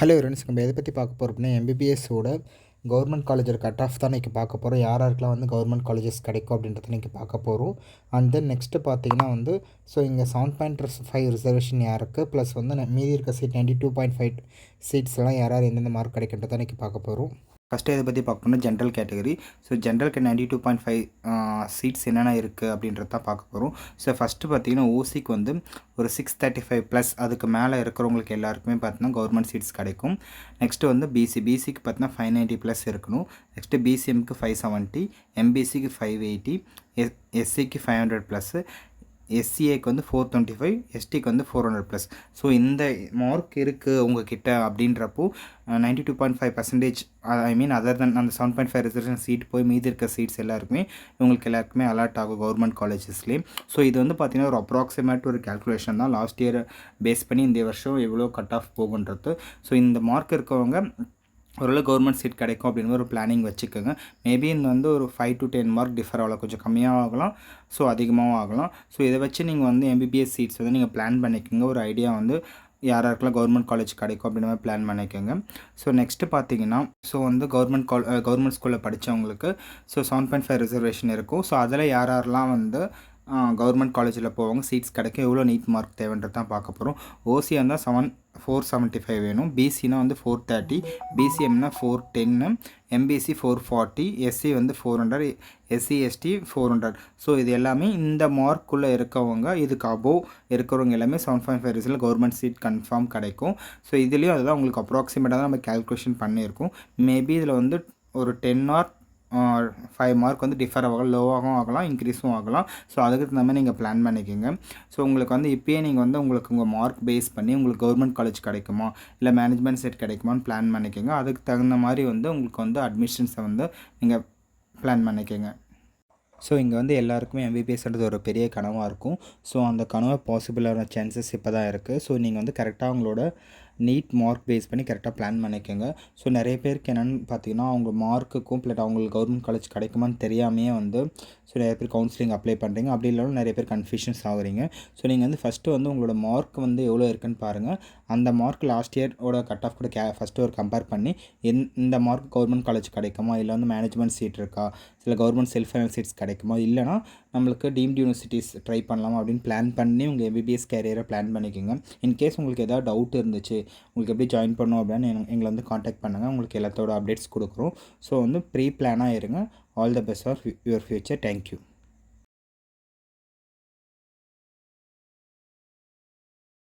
Hello friends, நம்ம எதை பற்றி பார்க்க போகிறோம் அப்படின்னா எம்பிபிஎஸோட கவர்மெண்ட் காலேஜோட கட் ஆஃப் தான் இன்றைக்கி பார்க்க போகிறோம். யாருக்கெல்லாம் வந்து கவர்மெண்ட் காலேஜஸ் கிடைக்கும் அப்படின்றத இன்றைக்கி பார்க்க போகிறோம். அண்ட் தென் நெக்ஸ்ட்டு பார்த்தீங்கன்னா வந்து இங்கே 7.5 ரிசர்வேஷன் யாருக்கு ப்ளஸ் வந்து மீதி இருக்க சீட் 92.5 சீட்ஸ்லாம் யார் எந்தெந்த மார்க் கிடைக்கின்றதை இன்றைக்கி பார்க்க போகிறோம். ஃபஸ்ட்டு இதை பற்றி பார்க்கணும்னா ஜென்ரல் கேட்டகரி. ஜென்ரலுக்கு 92.5 சீட்ஸ் என்னென்ன இருக்குது அப்படின்றது தான் பார்க்க போகிறோம். ஃபஸ்ட்டு பார்த்தீங்கன்னா ஓசிக்கு வந்து ஒரு 635 ப்ளஸ் அதுக்கு மேலே இருக்கிறவங்களுக்கு எல்லாருக்குமே பார்த்தீங்கன்னா கவர்மெண்ட் சீட்ஸ் கிடைக்கும். நெக்ஸ்ட்டு வந்து பிசிக்கு பார்த்தீங்கன்னா 590 ப்ளஸ் இருக்கணும். நெக்ஸ்ட்டு பிசிஎம்க்கு 570, எம்பிசிக்கு 580, எஸ்சிக்கு 500 ப்ளஸ்ஸு, எஸ்சிஏக்கு வந்து 425, எஸ்டிக்கு வந்து 400 ப்ளஸ். இந்த மார்க் இருக்குது உங்ககிட்ட அப்படின்றப்போ 92.5% ஐ மீன் அதர் தென் அந்த 7.5 ரிசர்வேஷன் சீட் போய் மீதி இருக்க சீட்ஸ் எல்லாருக்குமே எல்லாருக்குமே அலாட் ஆகும் கவர்மெண்ட் காலேஜஸ்லேயே. இது வந்து பார்த்திங்கன்னா ஒரு அப்ராக்சிமேட் ஒரு கேல்குலேஷன் தான். லாஸ்ட் இயர் பேஸ் பண்ணி இந்த வருஷம் எவ்வளோ கட் ஆஃப் போகுன்றது. இந்த மார்க் இருக்கவங்க ஓரளவு கவர்மெண்ட் சீட் கிடைக்கும் அப்படின்னு ஒரு பிளானிங் வச்சுக்கோங்க. மேபி இந்த வந்து ஒரு 5 to 10 மார்க் டிஃபர் ஆகலாம், கொஞ்சம் கம்மியாக ஆகலாம், அதிகமாகவும் ஆகலாம். இதை வச்சு நீங்கள் வந்து எம்பிபிஎஸ் சீட்ஸ் வந்து நீங்கள் பிளான் பண்ணிக்கோங்க. ஒரு ஐடியா வந்து யாருக்கெல்லாம் கவர்மெண்ட் காலேஜ் கிடைக்கும் அப்படின்ற மாதிரி பிளான் பண்ணிக்கோங்க. நெக்ஸ்ட்டு பார்த்தீங்கன்னா வந்து கவர்மெண்ட் ஸ்கூலில் படித்தவங்களுக்கு 7.5 ரிசர்வேஷன் இருக்கும். அதில் யாரெல்லாம் வந்து கவர்மெண்ட் காலேஜில் போவாங்க, சீட்ஸ் கிடைக்கும், எவ்வளோ நீட் மார்க் தேவைன்றது தான் பார்க்க போகிறோம். ஓசி இருந்தால் 475 வேணும், பிசினா வந்து 430, பிசிஎம்னா 410, எம்பிசி 440, எஸ்சி வந்து 400, எஸ்சி எஸ்டி 400. இது எல்லாமே இந்த மார்க்குள்ளே இருக்கவங்க, இதுக்கு அபோவ் இருக்கிறவங்க எல்லாமே 7.5 ரிசல்ட் கவர்மெண்ட் சீட் கன்ஃபார்ம் கிடைக்கும். இதுலேயும் அதுதான் உங்களுக்கு அப்ராக்சிமேட்டாக தான் நம்ம கேல்குலேஷன் பண்ணியிருக்கோம். மேபி இதில் வந்து ஒரு 10 or 5 மார்க் வந்து டிஃபர் ஆகலாம், லோவாகவும் ஆகலாம், இன்க்ரீஸும் ஆகலாம். அதுக்கு தகுந்த மாதிரி நீங்கள் பிளான் பண்ணிக்கோங்க. உங்களுக்கு வந்து இப்போயே நீங்கள் வந்து உங்கள் மார்க் பேஸ் பண்ணி உங்களுக்கு கவர்மெண்ட் காலேஜ் கிடைக்குமா இல்லை மேனேஜ்மெண்ட் சீட் கிடைக்குமான்னு பிளான் பண்ணிக்கோங்க. அதுக்கு தகுந்த மாதிரி வந்து உங்களுக்கு வந்து அட்மிஷன்ஸை வந்து நீங்கள் பிளான் பண்ணிக்கோங்க. இங்கே வந்து எல்லாருக்குமே எம்பிபிஎஸ்ன்றது ஒரு பெரிய கனவாக இருக்கும். அந்த கனவை பாசிபிளான சான்சஸ் இப்போ தான் இருக்குது. நீங்கள் வந்து கரெக்டாக உங்களோட நீட் மார்க் பேஸ் பண்ணி கரெக்டாக பிளான் பண்ணிக்கோங்க. நிறைய பேருக்கு என்னென்னு பார்த்தீங்கன்னா அவங்க மார்க்குக்கும் பிளட் அவங்களுக்கு கவர்மெண்ட் காலேஜ் கிடைக்குமான்னு தெரியாமையே வந்து நிறைய பேர் கவுன்சிலிங் அப்ளை பண்ணுறீங்க. அப்படி இல்லைனாலும் நிறைய பேர் கன்ஃபியூஷன்ஸ் ஆகுறீங்க. நீங்கள் வந்து ஃபஸ்ட்டு வந்து உங்களோட மார்க் வந்து எவ்வளோ இருக்குன்னு பாருங்கள். அந்த மார்க் லாஸ்ட் இயரோட கட் ஆஃப் கூட ஃபஸ்ட்டு ஒரு கம்பேர் பண்ணி இந்த மார்க் கவர்மெண்ட் காலேஜ் கிடைக்குமா, இல்லை வந்து மேனேஜ்மெண்ட் சீட் இருக்கா, இல்லை கவர்மெண்ட் செல்ஃப் ஃபைனான்ஸ் சீட்ஸ் கிடைக்குமா, இல்லைனா நம்மளுக்கு டீம்டு யூனிவர்சிட்டிஸ் ட்ரை பண்ணலாமா அப்படின்னு பிளான் பண்ணி உங்கள் எம்பிபிஎஸ் கேரியரை பிளான் பண்ணிக்கோங்க. இன்கேஸ் உங்களுக்கு ஏதாவது டவுட் இருந்துச்சு, உங்களுக்கு எப்படி ஜாயின் பண்ணணும் அப்படின்னு எங்களை வந்து காண்டாக்ட் பண்ணுங்கள். உங்களுக்கு எல்லாத்தோட அப்டேட்ஸ் கொடுக்குறோம். வந்து ப்ரீ பிளானாக இருங்க. All the best for your future. Thank you.